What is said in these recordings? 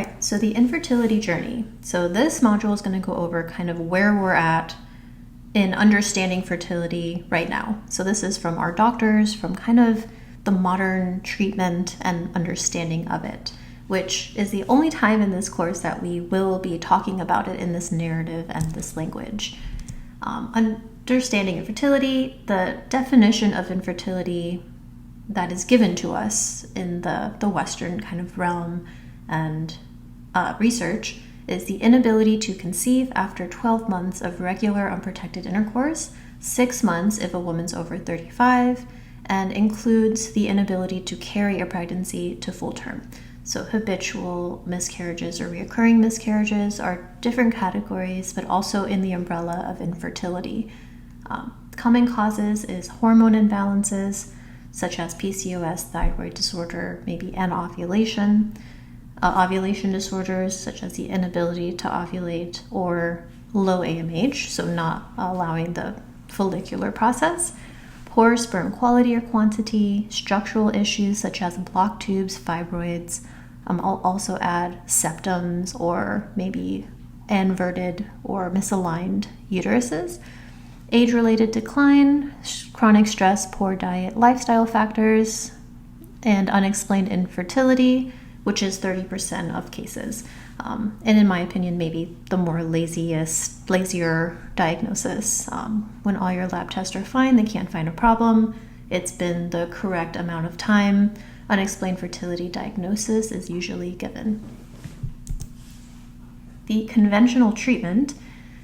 right, so the infertility journey. So this module is going to go over kind of where we're at in understanding fertility right now. So this is from our doctors, from kind of the modern treatment and understanding of it, which is the only time in this course that we will be talking about it in this narrative and this language. Understanding infertility, the definition of infertility that is given to us in the Western kind of realm and research is the inability to conceive after 12 months of regular unprotected intercourse, 6 months if a woman's over 35, and includes the inability to carry a pregnancy to full term. So habitual miscarriages or reoccurring miscarriages are different categories, but also in the umbrella of infertility. Common causes is hormone imbalances, such as PCOS, thyroid disorder, maybe anovulation, ovulation disorders, such as the inability to ovulate, or low AMH, so not allowing the follicular process, poor sperm quality or quantity, structural issues such as blocked tubes, fibroids. I'll also add septums or maybe inverted or misaligned uteruses, age-related decline, chronic stress, poor diet, lifestyle factors, and unexplained infertility, which is 30% of cases. And in my opinion, maybe the more lazier diagnosis. When all your lab tests are fine, they can't find a problem, it's been the correct amount of time, unexplained fertility diagnosis is usually given. The conventional treatment,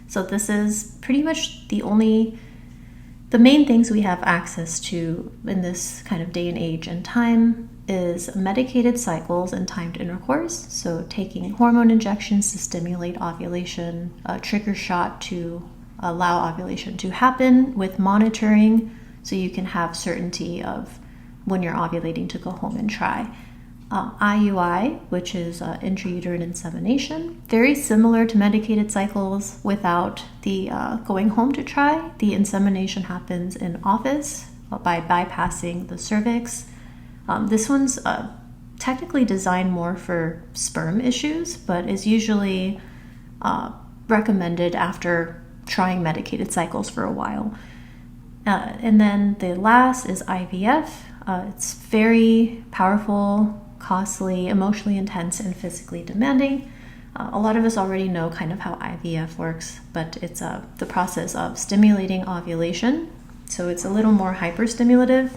so this is pretty much the main things we have access to in this kind of day and age and time is medicated cycles and timed intercourse. So taking hormone injections to stimulate ovulation, a trigger shot to allow ovulation to happen with monitoring so you can have certainty of when you're ovulating to go home and try. IUI, which is intrauterine insemination, very similar to medicated cycles without the going home to try. The insemination happens in office by bypassing the cervix. This one's technically designed more for sperm issues, but is usually recommended after trying medicated cycles for a while. And then the last is IVF. It's very powerful, costly, emotionally intense, and physically demanding. A lot of us already know kind of how IVF works, but it's the process of stimulating ovulation. So it's a little more hyperstimulative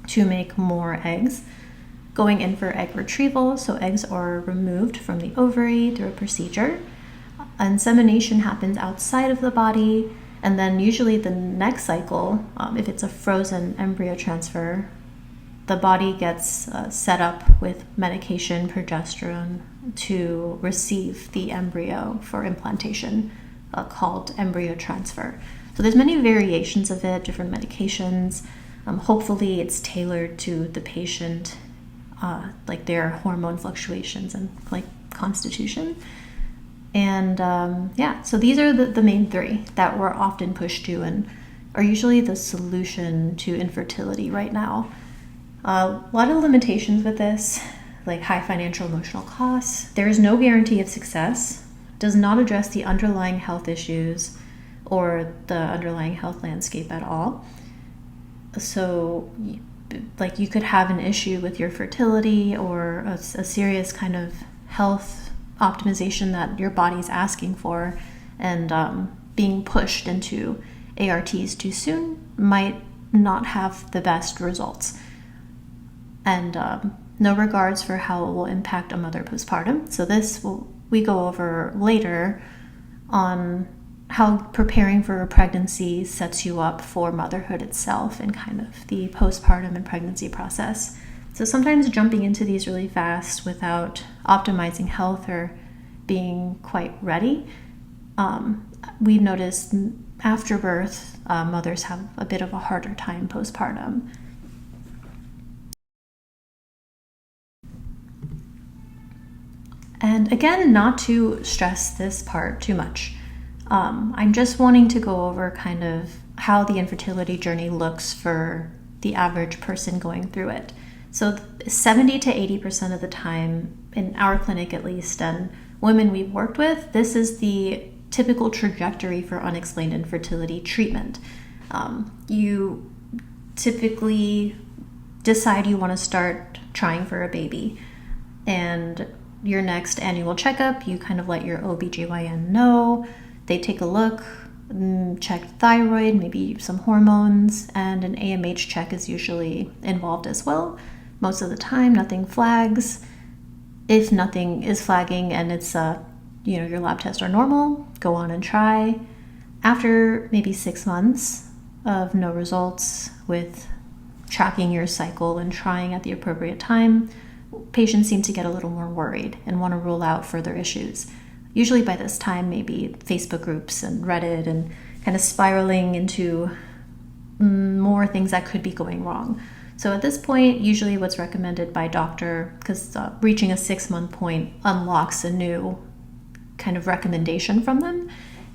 to make more eggs, going in for egg retrieval, so eggs are removed from the ovary through a procedure. Insemination happens outside of the body, and then usually the next cycle, if it's a frozen embryo transfer, the body gets set up with medication, progesterone, to receive the embryo for implantation, called embryo transfer. So there's many variations of it, different medications. Hopefully it's tailored to the patient, like their hormone fluctuations and like constitution. And so these are the main three that we're often pushed to and are usually the solution to infertility right now. A lot of limitations with this, like high financial emotional costs. There is no guarantee of success, does not address the underlying health issues or the underlying health landscape at all. So like you could have an issue with your fertility or a serious kind of health optimization that your body's asking for, and being pushed into ARTs too soon might not have the best results. And no regards for how it will impact a mother postpartum. So this we go over later on how preparing for a pregnancy sets you up for motherhood itself and kind of the postpartum and pregnancy process. So sometimes jumping into these really fast without optimizing health or being quite ready, we've noticed after birth, mothers have a bit of a harder time postpartum. And again, not to stress this part too much. I'm just wanting to go over kind of how the infertility journey looks for the average person going through it. So 70 to 80% of the time, in our clinic at least, and women we've worked with, this is the typical trajectory for unexplained infertility treatment. You typically decide you want to start trying for a baby, and your next annual checkup, you kind of let your OBGYN know. They take a look, check thyroid, maybe some hormones, and an AMH check is usually involved as well. Most of the time, nothing flags. If nothing is flagging and it's your lab tests are normal, go on and try. After maybe 6 months of no results with tracking your cycle and trying at the appropriate time, patients seem to get a little more worried and want to rule out further issues. Usually by this time, maybe Facebook groups and Reddit, and kind of spiraling into more things that could be going wrong. So at this point, usually what's recommended by doctor, because reaching a 6-month point unlocks a new kind of recommendation from them,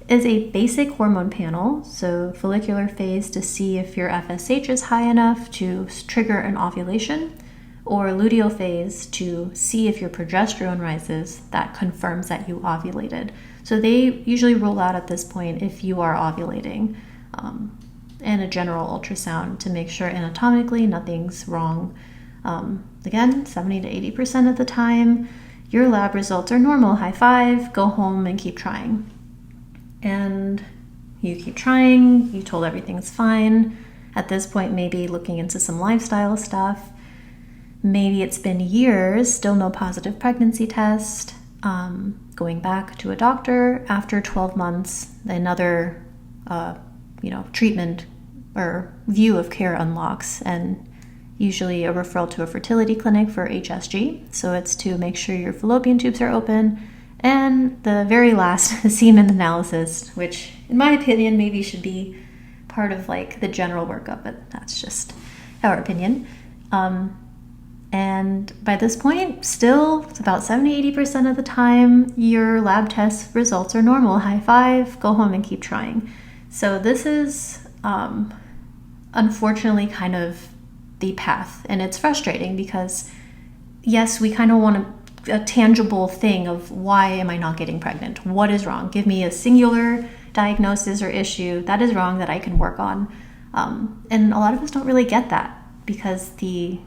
is a basic hormone panel, so follicular phase to see if your FSH is high enough to trigger an ovulation, or luteal phase to see if your progesterone rises. That confirms that you ovulated. So they usually rule out at this point if you are ovulating, and a general ultrasound to make sure anatomically nothing's wrong. Again, 70 to 80% of the time, your lab results are normal. High five, go home and keep trying. And you keep trying, you told everything's fine. At this point, maybe looking into some lifestyle stuff. Maybe it's been years, still no positive pregnancy test. Going back to a doctor after 12 months, another treatment or view of care unlocks, and usually a referral to a fertility clinic for HSG. So it's to make sure your fallopian tubes are open. And the very last, semen analysis, which in my opinion maybe should be part of like the general workup, but that's just our opinion. And by this point, still, it's about 70-80% of the time, your lab test results are normal. High five, go home and keep trying. So this is unfortunately kind of the path, and it's frustrating because yes, we kind of want a tangible thing of why am I not getting pregnant? What is wrong? Give me a singular diagnosis or issue that is wrong that I can work on. And a lot of us don't really get that because the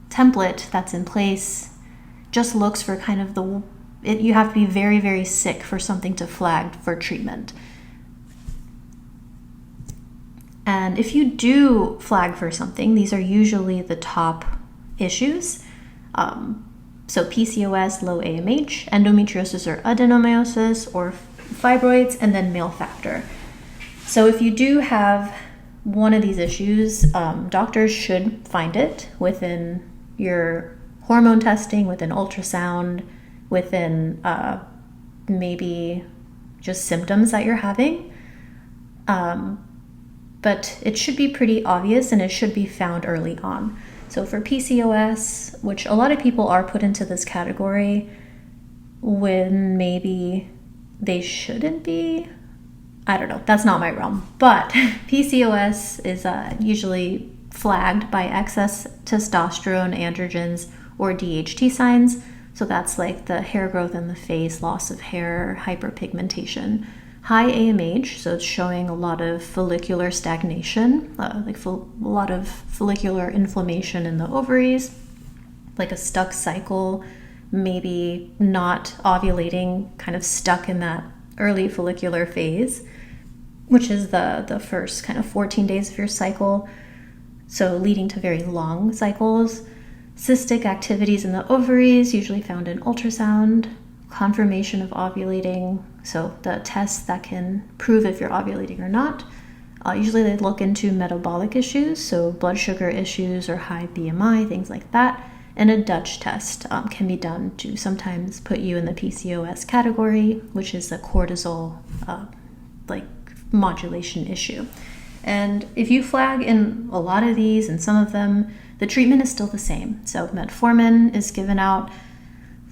template that's in place just looks for kind of you have to be very, very sick for something to flag for treatment. And if you do flag for something, these are usually the top issues. So PCOS, low AMH, endometriosis or adenomyosis, or fibroids, and then male factor. So if you do have one of these issues, doctors should find it within your hormone testing, within ultrasound, within maybe just symptoms that you're having. But it should be pretty obvious and it should be found early on. So for PCOS, which a lot of people are put into this category when maybe they shouldn't be, I don't know, that's not my realm. But PCOS is usually flagged by excess testosterone, androgens, or DHT signs. So that's like the hair growth in the face, loss of hair, hyperpigmentation. High AMH, so it's showing a lot of follicular stagnation, a lot of follicular inflammation in the ovaries, like a stuck cycle, maybe not ovulating, kind of stuck in that early follicular phase, which is the first kind of 14 days of your cycle, so leading to very long cycles. Cystic activities in the ovaries, usually found in ultrasound. Confirmation of ovulating, so the tests that can prove if you're ovulating or not. Usually they look into metabolic issues, so blood sugar issues or high BMI, things like that. And a Dutch test can be done to sometimes put you in the PCOS category, which is a cortisol modulation issue. And if you flag in a lot of these and some of them, the treatment is still the same. So metformin is given out,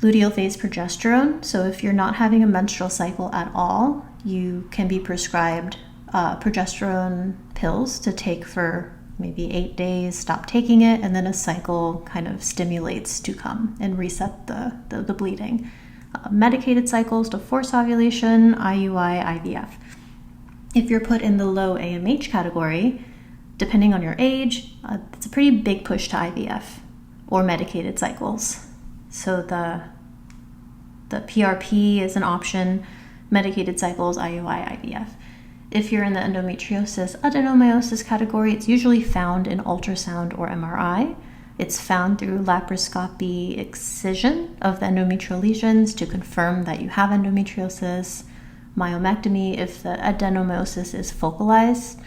luteal phase progesterone. So if you're not having a menstrual cycle at all, you can be prescribed progesterone pills to take for maybe 8 days, stop taking it, and then a cycle kind of stimulates to come and reset the bleeding. Medicated cycles to force ovulation, IUI, IVF. If you're put in the low AMH category, depending on your age, it's a pretty big push to IVF or medicated cycles. So the PRP is an option, medicated cycles, IUI, IVF. If you're in the endometriosis adenomyosis category, it's usually found in ultrasound or MRI. It's found through laparoscopy excision of the endometrial lesions to confirm that you have endometriosis, myomectomy if the adenomyosis is focalized,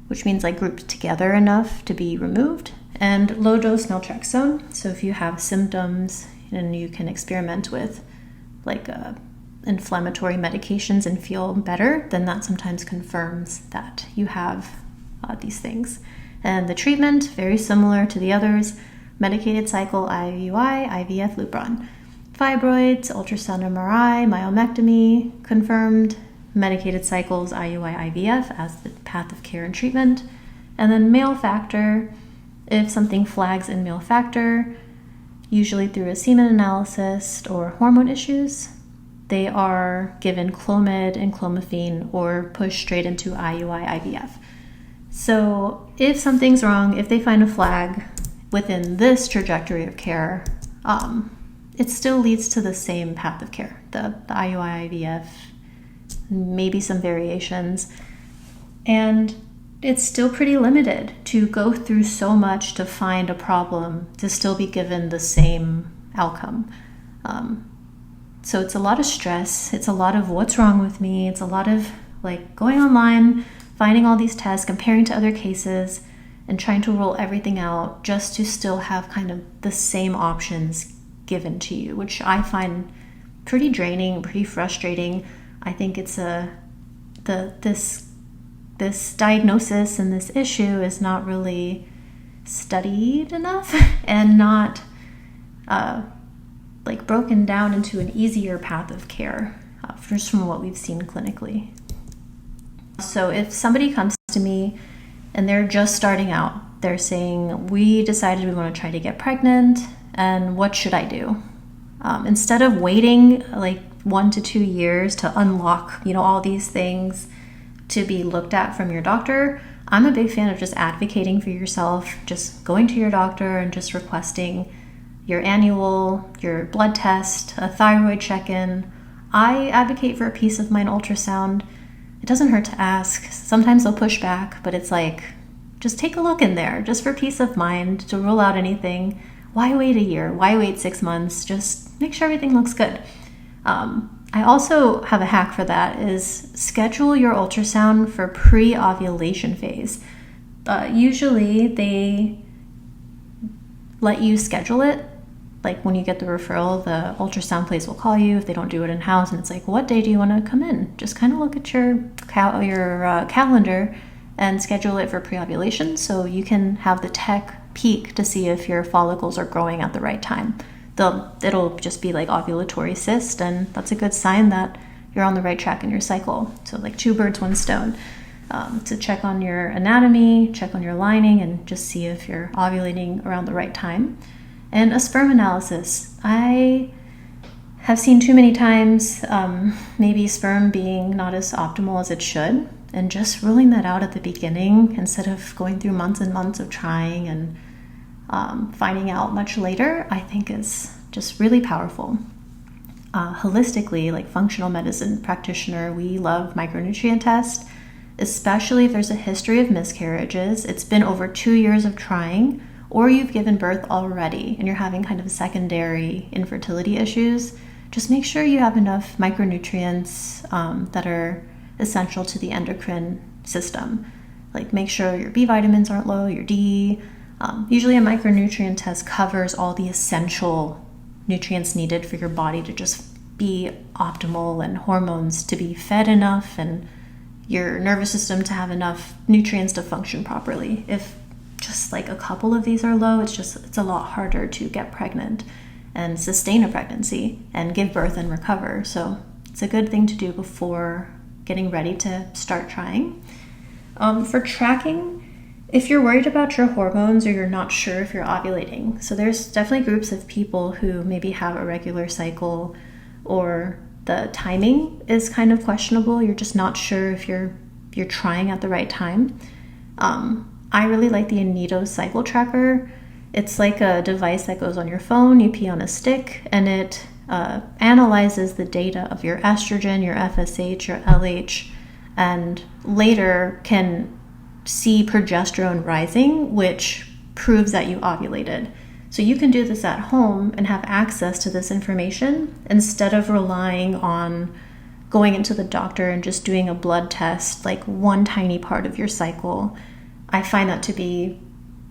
which means like grouped together enough to be removed, and low-dose naltrexone. So if you have symptoms and you can experiment with like inflammatory medications and feel better, then that sometimes confirms that you have these things. And the treatment, very similar to the others, medicated cycle, IUI, IVF, Lupron. Fibroids, ultrasound MRI, myomectomy, confirmed, medicated cycles, IUI, IVF as the path of care and treatment. And then male factor, if something flags in male factor, usually through a semen analysis or hormone issues, they are given Clomid and Clomiphene or pushed straight into IUI, IVF. So if something's wrong, if they find a flag within this trajectory of care, it still leads to the same path of care, the IUI, IVF, maybe some variations. And it's still pretty limited to go through so much to find a problem to still be given the same outcome. So it's a lot of stress. It's a lot of what's wrong with me. It's a lot of like going online, finding all these tests, comparing to other cases, and trying to rule everything out just to still have kind of the same options given to you, which I find pretty draining, pretty frustrating. I think it's this diagnosis and this issue is not really studied enough and not like broken down into an easier path of care, just from what we've seen clinically. So if somebody comes to me and they're just starting out, they're saying, we decided we want to try to get pregnant, and what should I do? Instead of waiting like 1 to 2 years to unlock, all these things to be looked at from your doctor, I'm a big fan of just advocating for yourself, just going to your doctor and just requesting your annual, your blood test, a thyroid check-in. I advocate for a peace of mind ultrasound. It doesn't hurt to ask. Sometimes they'll push back, but it's like, just take a look in there, just for peace of mind, to rule out anything. Why wait a year? Why wait 6 months? Just make sure everything looks good. I also have a hack for that, is schedule your ultrasound for pre-ovulation phase. Usually they let you schedule it. Like when you get the referral, the ultrasound place will call you if they don't do it in-house, and it's like, what day do you want to come in? Just kind of look at your calendar and schedule it for pre-ovulation so you can have the tech peek to see if your follicles are growing at the right time. It'll just be like ovulatory cyst, and that's a good sign that you're on the right track in your cycle. So like 2 birds, 1 stone. To check on your anatomy, check on your lining, and just see if you're ovulating around the right time. And a sperm analysis. I have seen too many times maybe sperm being not as optimal as it should, and just ruling that out at the beginning instead of going through months and months of trying and finding out much later, I think is just really powerful. Holistically, like functional medicine practitioner, we love micronutrient tests, especially if there's a history of miscarriages. It's been over 2 years of trying, or you've given birth already and you're having kind of secondary infertility issues. Just make sure you have enough micronutrients that are essential to the endocrine system. Like make sure your B vitamins aren't low, your D. Usually a micronutrient test covers all the essential nutrients needed for your body to just be optimal, and hormones to be fed enough, and your nervous system to have enough nutrients to function properly. If just like a couple of these are low, it's a lot harder to get pregnant and sustain a pregnancy and give birth and recover. So it's a good thing to do before getting ready to start trying. For tracking, if you're worried about your hormones or you're not sure if you're ovulating, so there's definitely groups of people who maybe have a regular cycle or the timing is kind of questionable. You're just not sure if you're trying at the right time. I really like the Anido cycle tracker. It's like a device that goes on your phone. You pee on a stick and it analyzes the data of your estrogen, your FSH, your LH, and later can see progesterone rising, which proves that you ovulated. So you can do this at home and have access to this information instead of relying on going into the doctor and just doing a blood test, like one tiny part of your cycle. I find that to be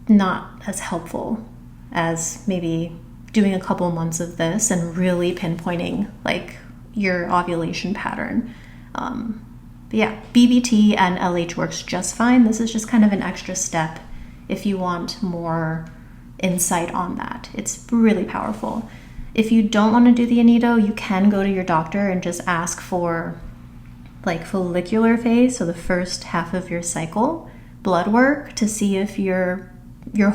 not as helpful as maybe doing a couple months of this and really pinpointing like your ovulation pattern. But yeah, BBT and LH works just fine. This is just kind of an extra step if you want more insight on that. It's really powerful. If you don't want to do the Anido, you can go to your doctor and just ask for like follicular phase, so the first half of your cycle, blood work to see if your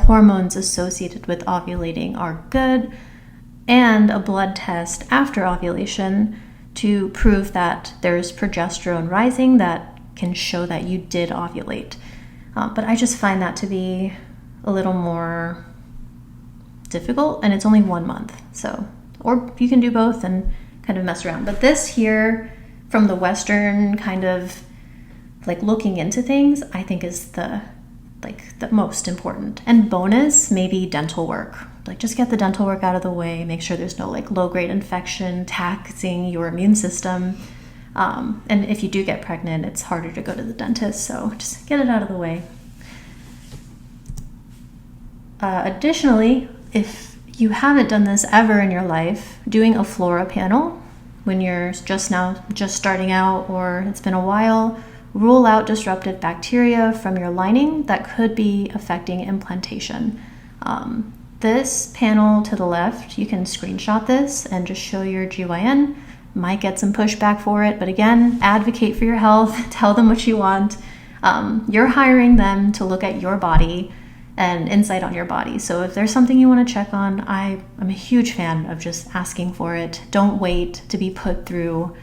hormones associated with ovulating are good, and a blood test after ovulation to prove that there's progesterone rising that can show that you did ovulate. But I just find that to be a little more difficult, and it's only 1 month. So, or you can do both and kind of mess around. But this here, from the Western kind of like looking into things, I think is the most important. And bonus, maybe dental work. Like just get the dental work out of the way, make sure there's no like low-grade infection taxing your immune system. And if you do get pregnant, it's harder to go to the dentist, so just get it out of the way. Additionally, if you haven't done this ever in your life, doing a flora panel when you're just starting out or it's been a while, rule out disruptive bacteria from your lining that could be affecting implantation. This panel to the left, you can screenshot this and just show your GYN. Might get some pushback for it, but again, advocate for your health, tell them what you want. You're hiring them to look at your body and insight on your body. So if there's something you want to check on, I'm a huge fan of just asking for it. Don't wait to be put through,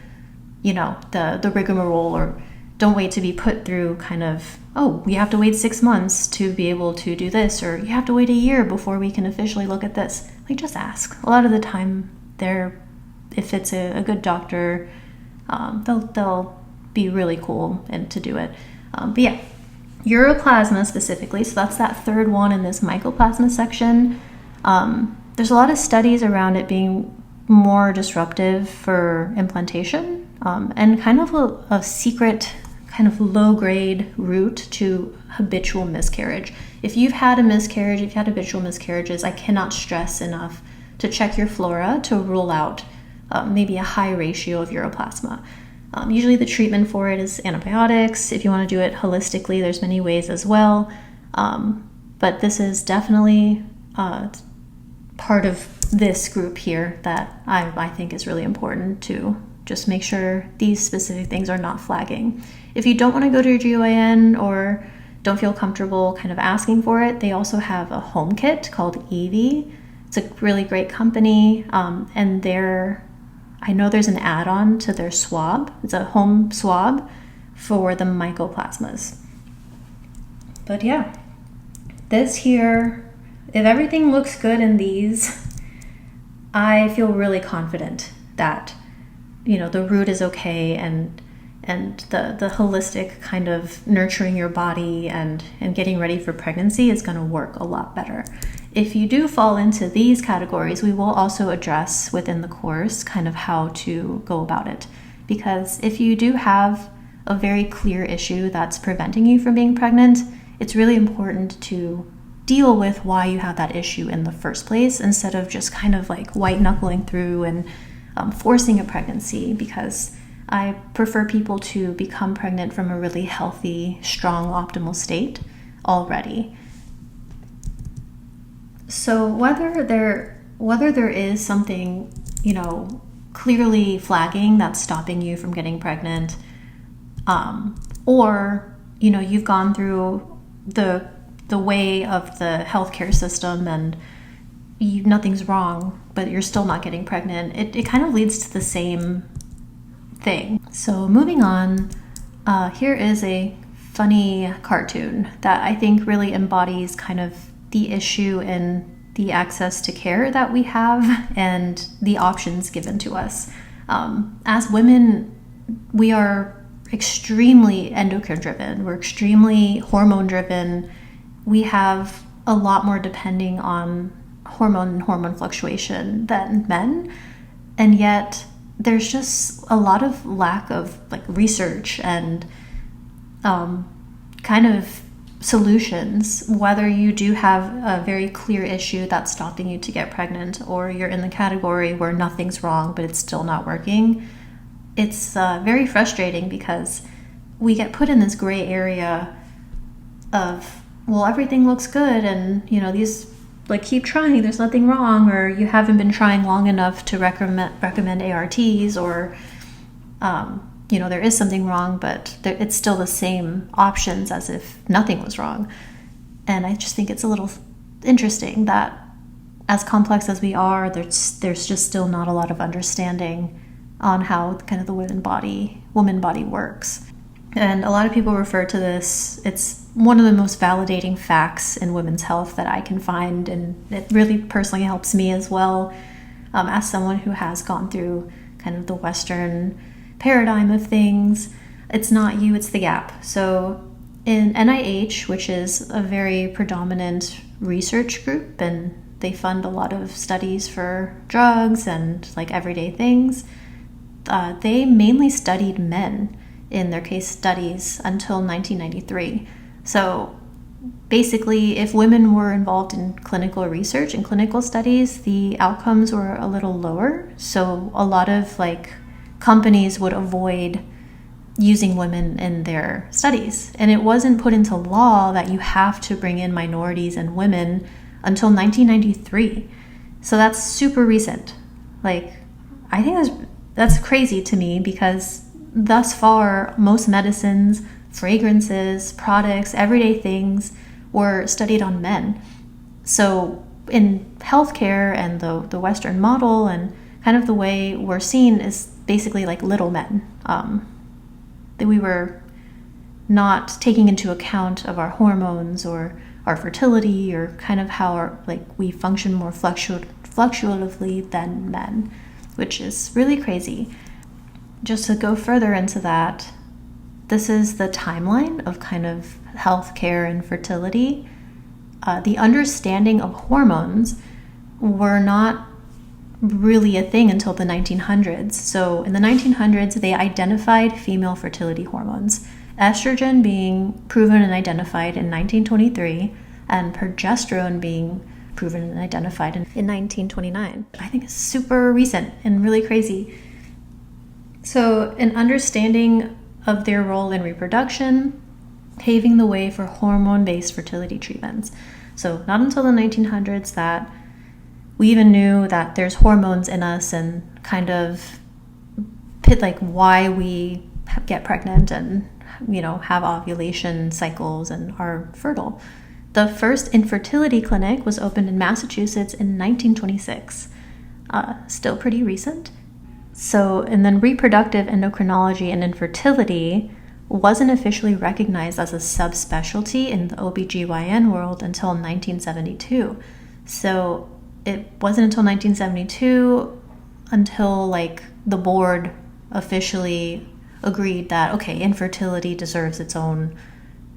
the rigmarole, or don't wait to be put through kind of, oh, we have to wait 6 months to be able to do this, or you have to wait a year before we can officially look at this. Like, just ask. A lot of the time, if it's a good doctor, they'll be really cool and to do it. But yeah, uroplasma specifically, so that's that third one in this mycoplasma section. There's a lot of studies around it being more disruptive for implantation, and kind of a secret, kind of low-grade route to habitual miscarriage. If you've had a miscarriage, if you've had habitual miscarriages, I cannot stress enough to check your flora to rule out maybe a high ratio of uroplasma. Usually the treatment for it is antibiotics. If you want to do it holistically, there's many ways as well. But this is definitely part of this group here that I think is really important to just make sure these specific things are not flagging. If you don't want to go to your GYN or don't feel comfortable kind of asking for it, they also have a home kit called Evie. It's a really great company, and I know there's an add-on to their swab. It's a home swab for the mycoplasmas. But yeah, this here, if everything looks good in these, I feel really confident that, the root is okay, and the holistic kind of nurturing your body and getting ready for pregnancy is going to work a lot better. If you do fall into these categories, we will also address within the course kind of how to go about it. Because if you do have a very clear issue that's preventing you from being pregnant, it's really important to deal with why you have that issue in the first place, instead of just kind of like white knuckling through and forcing a pregnancy, because I prefer people to become pregnant from a really healthy, strong, optimal state already. So whether there is something, clearly flagging that's stopping you from getting pregnant, or, you've gone through the the way of the healthcare system, and nothing's wrong, but you're still not getting pregnant, it kind of leads to the same thing. So moving on, here is a funny cartoon that I think really embodies kind of the issue in the access to care that we have and the options given to us. As women, we are extremely endocrine driven. We're extremely hormone driven. We have a lot more depending on hormone fluctuation than men. And yet there's just a lot of lack of like research and kind of solutions, whether you do have a very clear issue that's stopping you to get pregnant, or you're in the category where nothing's wrong but it's still not working. It's very frustrating because we get put in this gray area of, well, everything looks good, and these, like, keep trying, there's nothing wrong, or you haven't been trying long enough to recommend ARTs, or there is something wrong, but it's still the same options as if nothing was wrong. And I just think it's a little interesting that, as complex as we are, there's just still not a lot of understanding on how kind of the woman body works. And a lot of people refer to this, it's one of the most validating facts in women's health that I can find, and it really personally helps me as well, as someone who has gone through kind of the Western paradigm of things. It's not you, it's the gap. So in NIH, which is a very predominant research group, and they fund a lot of studies for drugs and like everyday things, they mainly studied men in their case studies until 1993. So basically, if women were involved in clinical research and clinical studies, the outcomes were a little lower. So a lot of like companies would avoid using women in their studies. And it wasn't put into law that you have to bring in minorities and women until 1993. So that's super recent. Like, I think that's crazy to me, because thus far, most medicines, fragrances, products, everyday things were studied on men. So in healthcare and the Western model and kind of the way we're seen is basically like little men. That we were not taking into account of our hormones or our fertility, or kind of how we function more fluctuatively than men, which is really crazy. Just to go further into that, this is the timeline of kind of healthcare and fertility. The understanding of hormones were not really a thing until the 1900s. So in the 1900s, they identified female fertility hormones, estrogen being proven and identified in 1923, and progesterone being proven and identified in 1929. I think it's super recent and really crazy. So an understanding of their role in reproduction, paving the way for hormone-based fertility treatments. So not until the 1900s that we even knew that there's hormones in us, and kind of why we get pregnant and have ovulation cycles and are fertile. The first infertility clinic was opened in Massachusetts in 1926. Still pretty recent. So, and then reproductive endocrinology and infertility wasn't officially recognized as a subspecialty in the OBGYN world until 1972. So it wasn't until 1972 until the board officially agreed that, okay, infertility deserves its own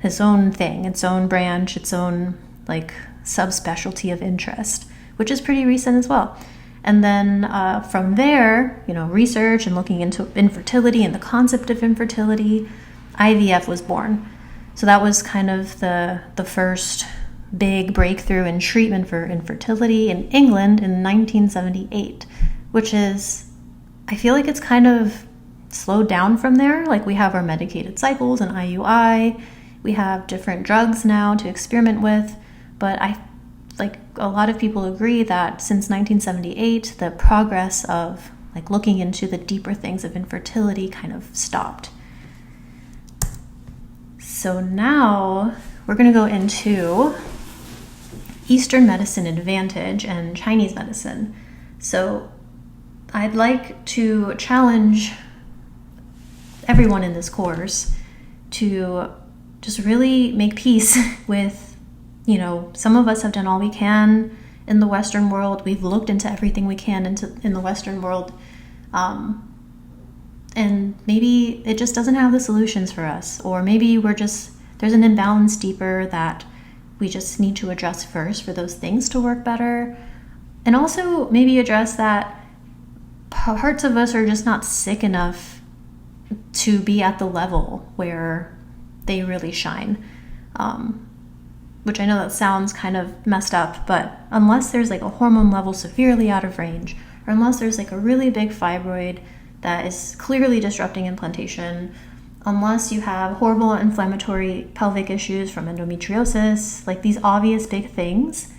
thing, its own branch, its own subspecialty of interest, which is pretty recent as well. And then from there, research and looking into infertility and the concept of infertility, IVF was born. So that was kind of the first big breakthrough in treatment for infertility in England in 1978, which is, I feel like it's kind of slowed down from there. We have our medicated cycles and IUI, we have different drugs now to experiment with, but a lot of people agree that since 1978, the progress of looking into the deeper things of infertility kind of stopped. So now we're going to go into Eastern medicine advantage and Chinese medicine. So I'd like to challenge everyone in this course to just really make peace with, some of us have done all we can in the Western world. We've looked into everything we can in the Western world. And maybe it just doesn't have the solutions for us. Or maybe there's an imbalance deeper that we just need to address first for those things to work better. And also maybe address that parts of us are just not sick enough to be at the level where they really shine. Which I know that sounds kind of messed up, but unless there's like a hormone level severely out of range, or unless there's like a really big fibroid that is clearly disrupting implantation, unless you have horrible inflammatory pelvic issues from endometriosis, like these obvious big things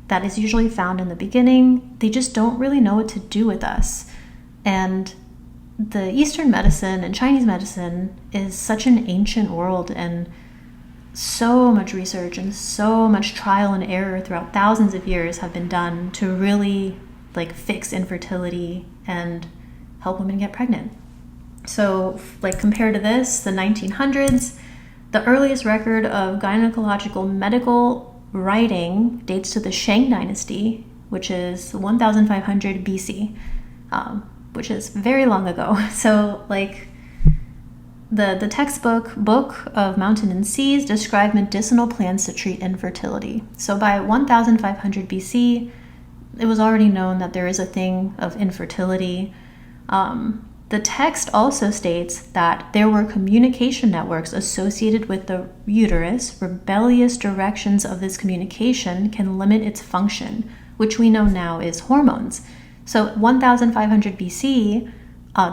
that is usually found in the beginning, they just don't really know what to do with us. And the Eastern medicine and Chinese medicine is such an ancient world, and so much research and so much trial and error throughout thousands of years have been done to really like fix infertility and help women get pregnant. So like compared to this, the 1900s, the earliest record of gynecological medical writing dates to the Shang dynasty, which is 1500 BC, which is very long ago. So like the textbook Book of Mountain and Seas described medicinal plants to treat infertility. So by 1500 BC, it was already known that there is a thing of infertility. The text also states that there were communication networks associated with the uterus. Rebellious directions of this communication can limit its function, which we know now is hormones. So 1500 BC,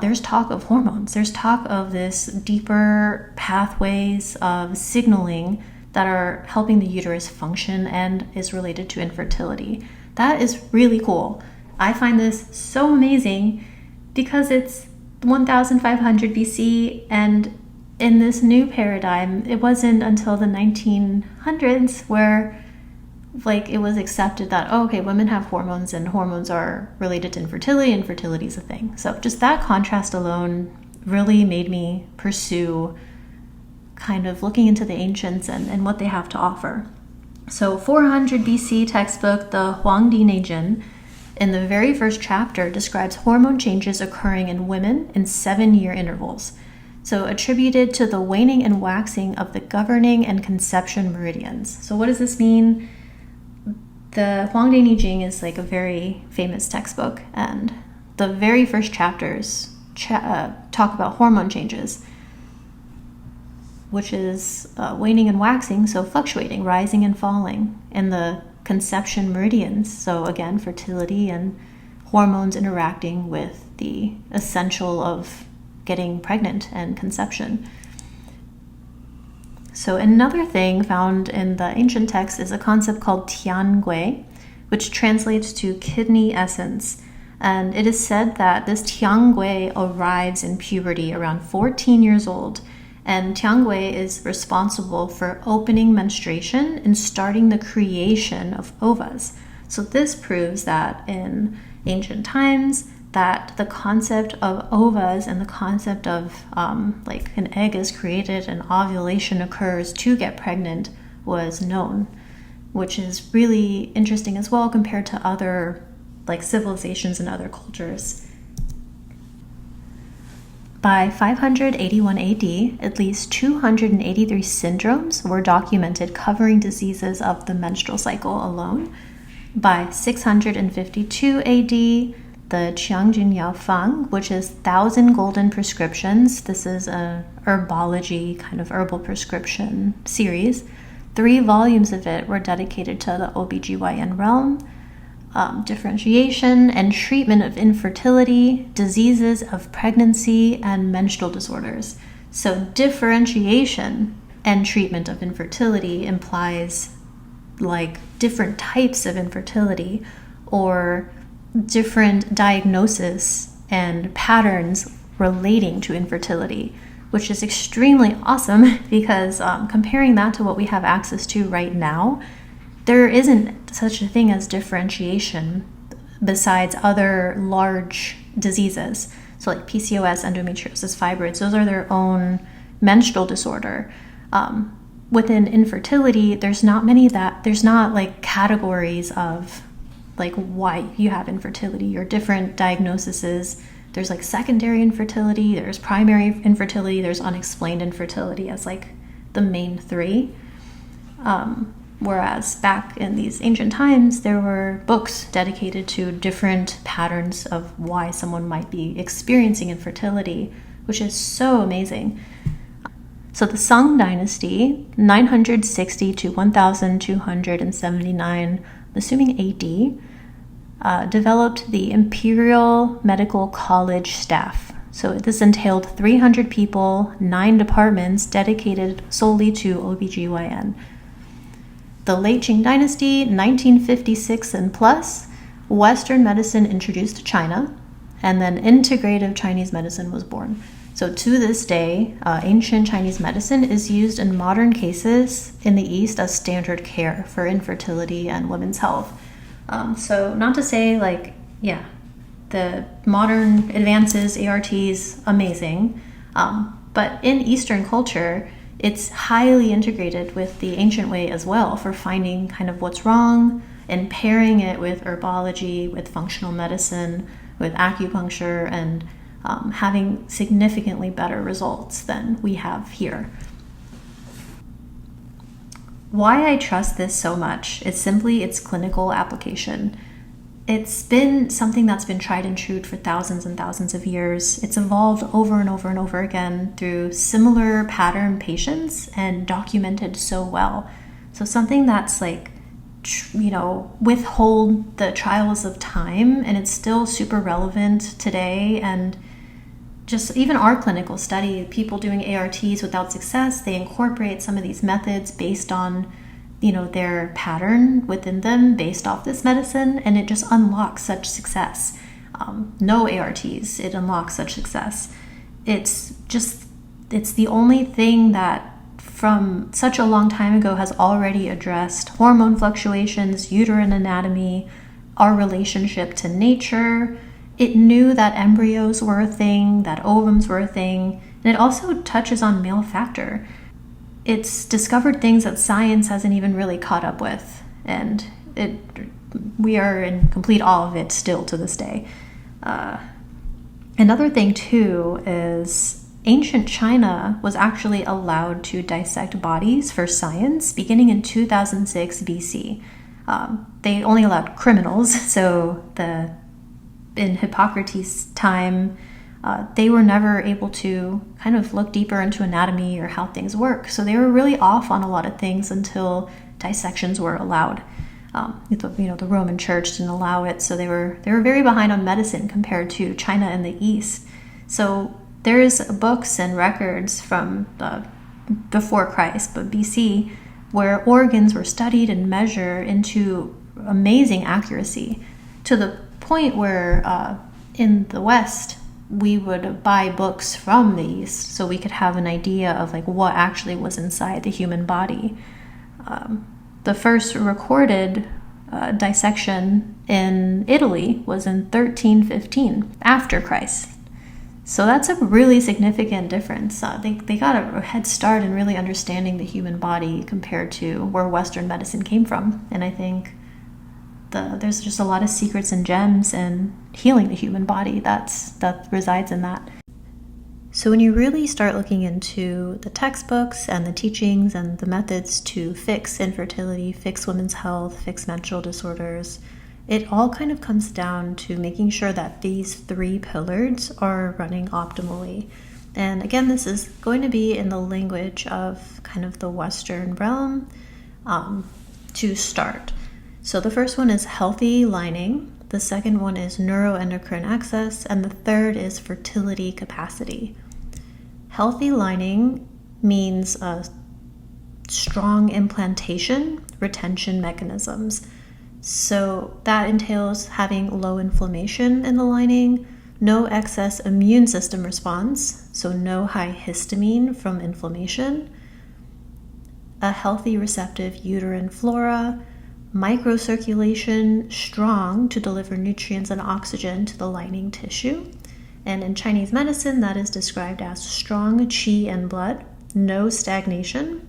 there's talk of hormones. There's talk of this deeper pathways of signaling that are helping the uterus function and is related to infertility. That is really cool. I find this so amazing because it's 1500 BC, and in this new paradigm, it wasn't until the 1900s where like it was accepted that, oh, okay, women have hormones and hormones are related to infertility and fertility is a thing. So just that contrast alone really made me pursue kind of looking into the ancients and what they have to offer. So 400 BC textbook, the Huangdi Neijin, in the very first chapter describes hormone changes occurring in women in 7-year intervals. So attributed to the waning and waxing of the governing and conception meridians. So what does this mean? The Huangdi Neijin is like a very famous textbook, and the very first chapters talk about hormone changes, which is waning and waxing, so fluctuating, rising and falling, and the conception meridians, so again, fertility and hormones interacting with the essential of getting pregnant and conception. So another thing found in the ancient text is a concept called tiangui, which translates to kidney essence. And it is said that this tiangui arrives in puberty around 14 years old. And tiangui is responsible for opening menstruation and starting the creation of ovas. So this proves that in ancient times, that the concept of ovas and the concept of like an egg is created and ovulation occurs to get pregnant was known, which is really interesting as well compared to other like civilizations and other cultures. By 581 AD, at least 283 syndromes were documented covering diseases of the menstrual cycle alone. By 652 AD, the Qiangjin Yao Fang, which is 1,000 golden prescriptions, this is a herbology kind of herbal prescription series. 3 volumes of it were dedicated to the OBGYN realm. Differentiation and treatment of infertility, diseases of pregnancy, and menstrual disorders. So differentiation and treatment of infertility implies like different types of infertility or different diagnosis and patterns relating to infertility. which is extremely awesome because comparing that to what we have access to right now, there isn't such a thing as differentiation besides other large diseases. So like PCOS, endometriosis, fibroids, those are their own menstrual disorder. Within infertility, there's not like categories of like why you have infertility or different diagnoses. There's like secondary infertility, there's primary infertility, there's unexplained infertility as like the main three. Whereas back in these ancient times, there were books dedicated to different patterns of why someone might be experiencing infertility, which is so amazing. So the Sung Dynasty, 960 to 1279, assuming AD, developed the Imperial Medical College staff. So this entailed 300 people, 9 departments dedicated solely to OBGYN. The late Qing Dynasty, 1956 and plus, Western medicine introduced to China, and then integrative Chinese medicine was born. So to this day, ancient Chinese medicine is used in modern cases in the East as standard care for infertility and women's health. So not to say the modern advances, ARTs, amazing, but in Eastern culture, it's highly integrated with the ancient way as well for finding kind of what's wrong and pairing it with herbology, with functional medicine, with acupuncture, and having significantly better results than we have here. Why I trust this so much is simply its clinical application. It's been something that's been tried and true for thousands and thousands of years. It's evolved over and over and over again through similar pattern patients and documented so well. So something that's withhold the trials of time, and it's still super relevant today. And just even our clinical study, people doing ARTs without success, they incorporate some of these methods based on their pattern within them based off this medicine, and it just unlocks such success. No ARTs, it unlocks such success. It's the only thing that from such a long time ago has already addressed hormone fluctuations, uterine anatomy, our relationship to nature. It knew that embryos were a thing, that ovums were a thing, and it also touches on male factor. It's discovered things that science hasn't even really caught up with, and we are in complete awe of it still to this day. Another thing too is ancient China was actually allowed to dissect bodies for science beginning in 2006 BC. They only allowed criminals, so in Hippocrates' time, they were never able to kind of look deeper into anatomy or how things work. So they were really off on a lot of things until dissections were allowed. The Roman Church didn't allow it, so they were very behind on medicine compared to China and the East. So there's books and records from before Christ, but BC, where organs were studied and measured into amazing accuracy, to the point where in the West, we would buy books from the East so we could have an idea of what actually was inside the human body. The first recorded dissection in Italy was in 1315 after Christ. So that's a really significant difference. They got a head start in really understanding the human body compared to where Western medicine came from. And I think there's just a lot of secrets and gems in healing the human body that resides in that. So when you really start looking into the textbooks and the teachings and the methods to fix infertility, fix women's health, fix menstrual disorders, it all kind of comes down to making sure that these 3 pillars are running optimally. And again, this is going to be in the language of kind of the Western realm to start. So the first one is healthy lining, the second one is neuroendocrine axis, and the third is fertility capacity. Healthy lining means a strong implantation, retention mechanisms. So that entails having low inflammation in the lining, no excess immune system response, so no high histamine from inflammation, a healthy receptive uterine flora, microcirculation strong to deliver nutrients and oxygen to the lining tissue. And in Chinese medicine, that is described as strong qi and blood, no stagnation,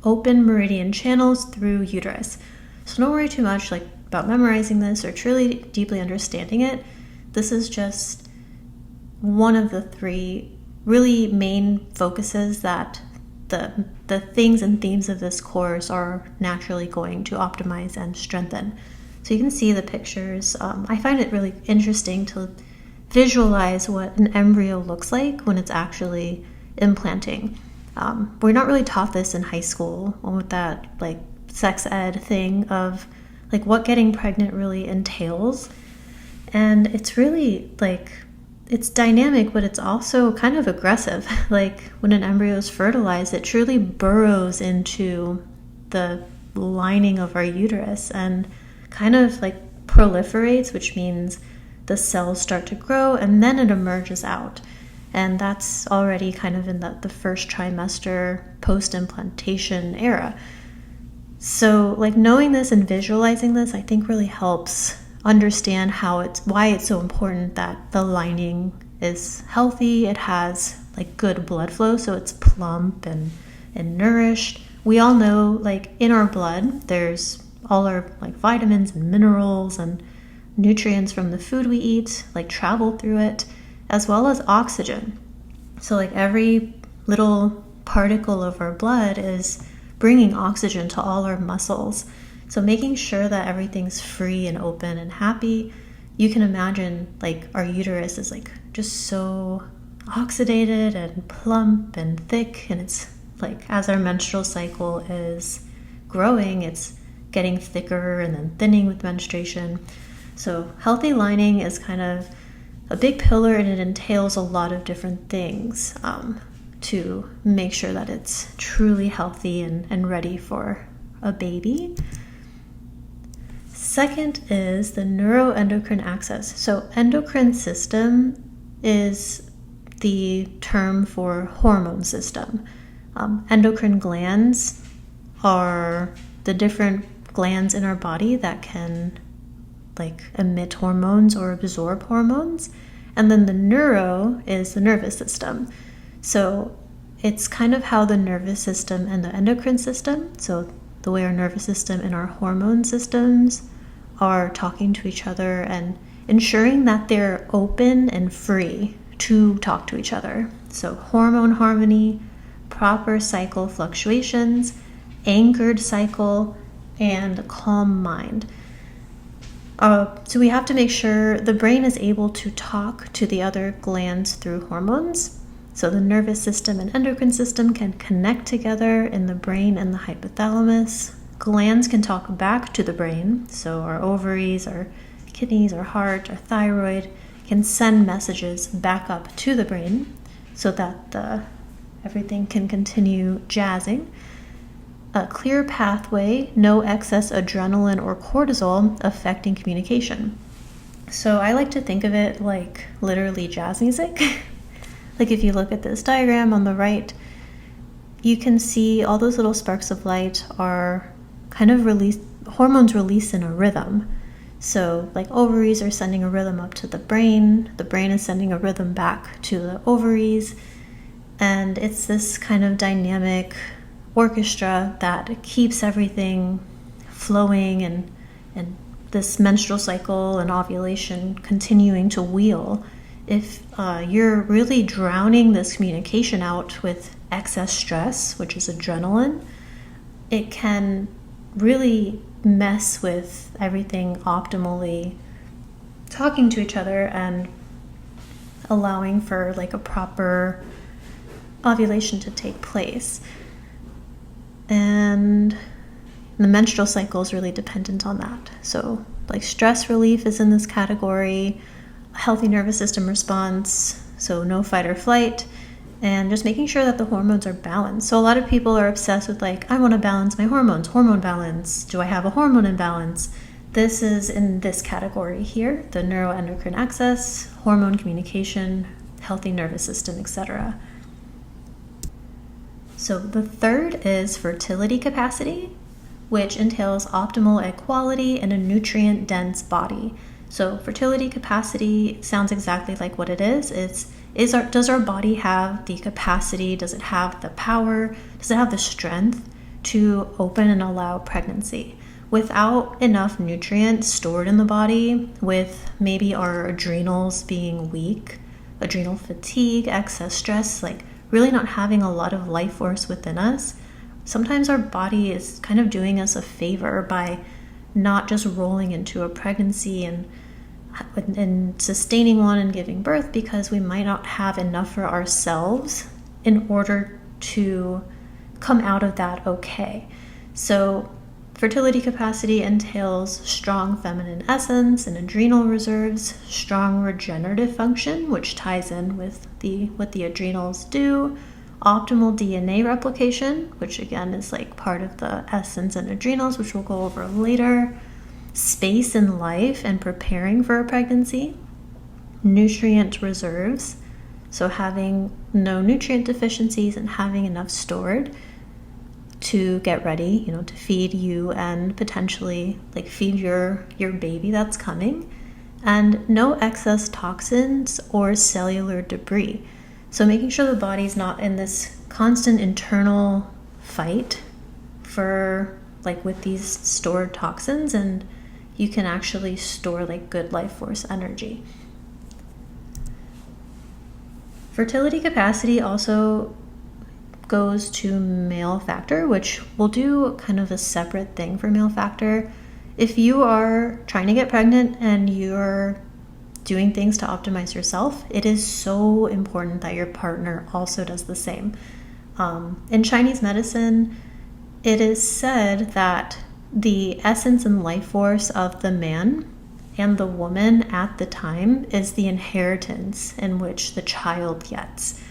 open meridian channels through uterus. So don't worry too much about memorizing this or truly deeply understanding it. This is just one of the 3 really main focuses that the things and themes of this course are naturally going to optimize and strengthen. So you can see the pictures. I find it really interesting to visualize what an embryo looks like when it's actually implanting. We're not really taught this in high school with that sex ed thing of what getting pregnant really entails. And it's really it's dynamic, but it's also kind of aggressive. When an embryo is fertilized, it truly burrows into the lining of our uterus and kind of proliferates, which means the cells start to grow and then it emerges out. And that's already kind of in the first trimester post-implantation era. So knowing this and visualizing this, I think really helps understand why it's so important that the lining is healthy. It has good blood flow, so it's plump and nourished. We all know in our blood there's all our vitamins and minerals and nutrients from the food we eat travel through it, as well as oxygen. So every little particle of our blood is bringing oxygen to all our muscles. So making sure that everything's free and open and happy. You can imagine our uterus is just so oxidated and plump and thick, and it's as our menstrual cycle is growing, it's getting thicker and then thinning with menstruation. So healthy lining is kind of a big pillar, and it entails a lot of different things to make sure that it's truly healthy and ready for a baby. Second is the neuroendocrine axis. So endocrine system is the term for hormone system. Endocrine glands are the different glands in our body that can emit hormones or absorb hormones. And then the neuro is the nervous system. So it's kind of how the nervous system and the endocrine system, so the way our nervous system and our hormone systems are talking to each other and ensuring that they're open and free to talk to each other. So hormone harmony, proper cycle fluctuations, anchored cycle, and calm mind. So we have to make sure the brain is able to talk to the other glands through hormones. So the nervous system and endocrine system can connect together in the brain and the hypothalamus. Glands can talk back to the brain. So our ovaries, our kidneys, our heart, our thyroid can send messages back up to the brain so that everything can continue jazzing. A clear pathway, no excess adrenaline or cortisol affecting communication. So I like to think of it like literally jazz music. If you look at this diagram on the right, you can see all those little sparks of light are kind of hormones released in a rhythm. So ovaries are sending a rhythm up to the brain is sending a rhythm back to the ovaries, and it's this kind of dynamic orchestra that keeps everything flowing and this menstrual cycle and ovulation continuing to wheel. If you're really drowning this communication out with excess stress, which is adrenaline, it can really mess with everything optimally talking to each other and allowing for a proper ovulation to take place. And the menstrual cycle is really dependent on that. So stress relief is in this category, healthy nervous system response, so no fight or flight, and just making sure that the hormones are balanced. So a lot of people are obsessed with I want to balance my hormones, hormone balance. Do I have a hormone imbalance? this is in this category here, the neuroendocrine axis, hormone communication, healthy nervous system, etc. So the third is fertility capacity, which entails optimal egg quality and a nutrient-dense body. So fertility capacity sounds exactly like what it is. Does our body have the capacity? Does it have the power? Does it have the strength to open and allow pregnancy? Without enough nutrients stored in the body, with maybe our adrenals being weak, adrenal fatigue, excess stress, like really not having a lot of life force within us, sometimes our body is kind of doing us a favor by not just rolling into a pregnancy and sustaining one and giving birth, because we might not have enough for ourselves in order to come out of that okay. So fertility capacity entails strong feminine essence and adrenal reserves, strong regenerative function, which ties in with what the adrenals do, optimal DNA replication, which again is like part of the essence and adrenals, which we'll go over later, space in life and preparing for a pregnancy, nutrient reserves, so having no nutrient deficiencies and having enough stored to get ready, to feed you and potentially like feed your baby that's coming, and no excess toxins or cellular debris. So making sure the body's not in this constant internal fight for like with these stored toxins, and you can actually store like good life force energy. Fertility capacity also goes to male factor, which we'll do kind of a separate thing for male factor. If you are trying to get pregnant and you're doing things to optimize yourself, it is so important that your partner also does the same. In Chinese medicine, it is said that the essence and life force of the man and the woman at the time is the inheritance in which the child gets.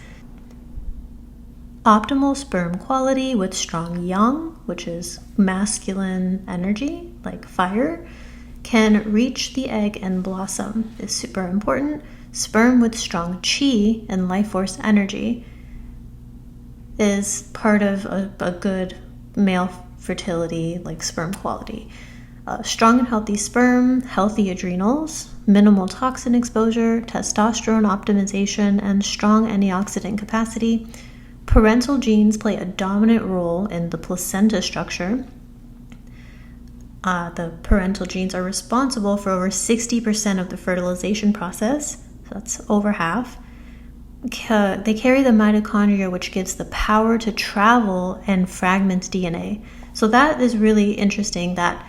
Optimal sperm quality with strong yang, which is masculine energy, like fire, can reach the egg and blossom is super important. Sperm with strong qi and life force energy is part of a good male fertility, like sperm quality. Strong and healthy sperm, healthy adrenals, minimal toxin exposure, testosterone optimization, and strong antioxidant capacity. Parental genes play a dominant role in the placenta structure. The parental genes are responsible for over 60% of the fertilization process, so that's over half. They carry the mitochondria, which gives the power to travel and fragment DNA. So that is really interesting, that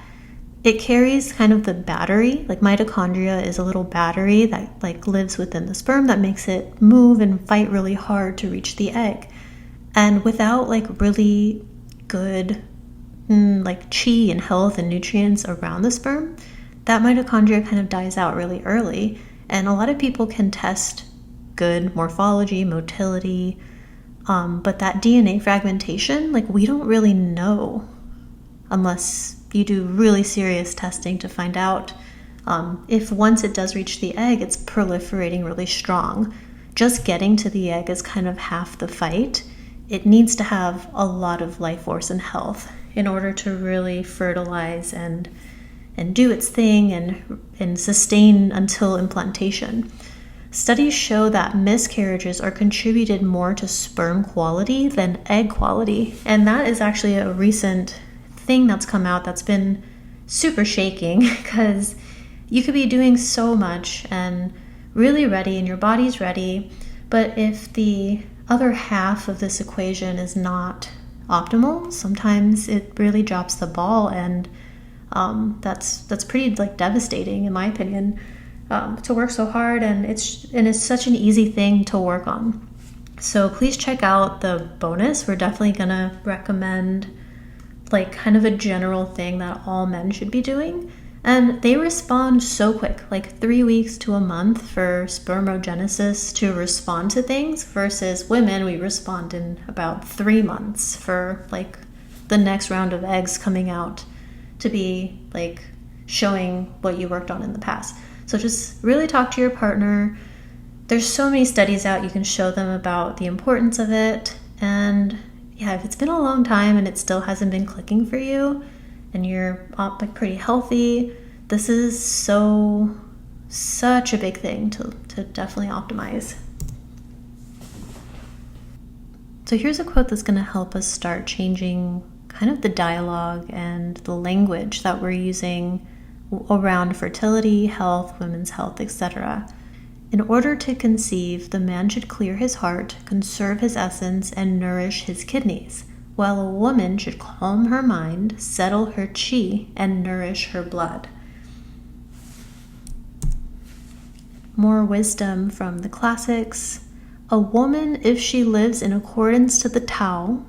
it carries kind of the battery, like mitochondria is a little battery that like lives within the sperm that makes it move and fight really hard to reach the egg. And without like really good like chi and health and nutrients around the sperm, that mitochondria kind of dies out really early. And a lot of people can test good morphology, motility, but that DNA fragmentation, like we don't really know unless you do really serious testing to find out if once it does reach the egg, it's proliferating really strong. Just getting to the egg is kind of half the fight. It needs to have a lot of life force and health in order to really fertilize and do its thing and sustain until implantation. Studies show that miscarriages are contributed more to sperm quality than egg quality. And that is actually a recent thing that's come out that's been super shaking, because you could be doing so much and really ready and your body's ready, but if the other half of this equation is not optimal, sometimes it really drops the ball, and that's pretty like devastating in my opinion, to work so hard, and it's such an easy thing to work on. So please check out the bonus. We're definitely gonna recommend like kind of a general thing that all men should be doing, and they respond so quick, like 3 weeks to a month for spermogenesis to respond to things, versus women, we respond in about 3 months for like the next round of eggs coming out to be like showing what you worked on in the past. So just really talk to your partner. There's so many studies out, you can show them about the importance of it. And yeah, if it's been a long time and it still hasn't been clicking for you and you're like pretty healthy, this is such a big thing to definitely optimize. So here's a quote that's going to help us start changing kind of the dialogue and the language that we're using around fertility, health, women's health, etc. In order to conceive, the man should clear his heart, conserve his essence, and nourish his kidneys, while a woman should calm her mind, settle her chi, and nourish her blood. More wisdom from the classics. A woman, if she lives in accordance to the Tao,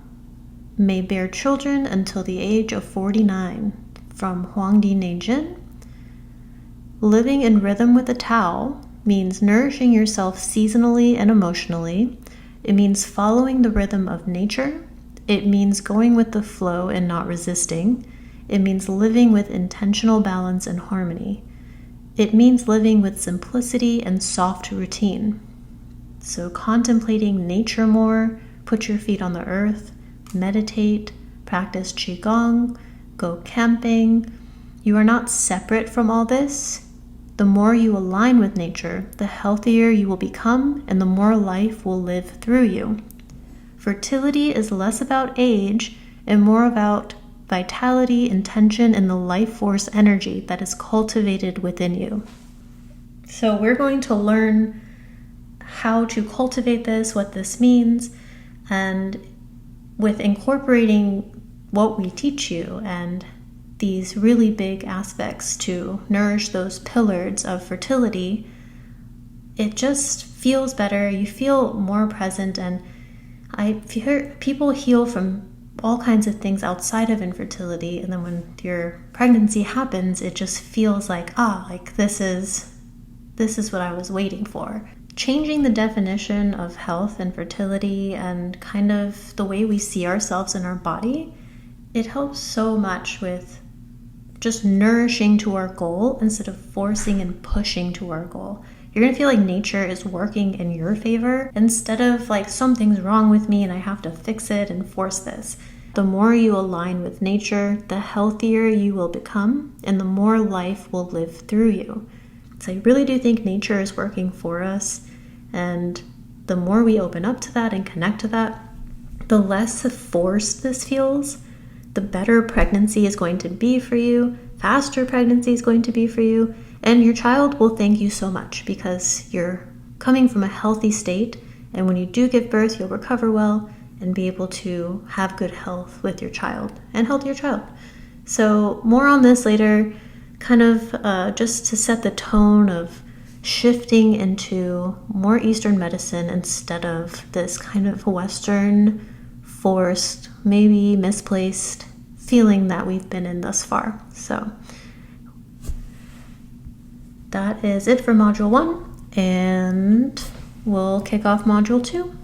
may bear children until the age of 49. From Huangdi Neijin. Living in rhythm with the Tao means nourishing yourself seasonally and emotionally. It means following the rhythm of nature. It means going with the flow and not resisting. It means living with intentional balance and harmony. It means living with simplicity and soft routine. So contemplating nature more, put your feet on the earth, meditate, practice Qigong, go camping. You are not separate from all this. The more you align with nature, the healthier you will become and the more life will live through you. Fertility is less about age and more about vitality, intention, and the life force energy that is cultivated within you. So we're going to learn how to cultivate this, what this means, and with incorporating what we teach you and these really big aspects to nourish those pillars of fertility, it just feels better. You feel more present, and I hear people heal from all kinds of things outside of infertility, and then when your pregnancy happens, it just feels like, like this is what I was waiting for. Changing the definition of health and fertility and kind of the way we see ourselves in our body, it helps so much with just nourishing to our goal instead of forcing and pushing to our goal. You're going to feel like nature is working in your favor instead of like something's wrong with me and I have to fix it and force this. The more you align with nature, the healthier you will become and the more life will live through you. So I really do think nature is working for us, and the more we open up to that and connect to that, the less forced this feels, the better pregnancy is going to be for you, faster pregnancy is going to be for you, and your child will thank you so much because you're coming from a healthy state, and when you do give birth, you'll recover well and be able to have good health with your child and healthier child. So more on this later, kind of just to set the tone of shifting into more Eastern medicine instead of this kind of Western, forced, maybe misplaced feeling that we've been in thus far. So that is it for Module 1, and we'll kick off Module 2.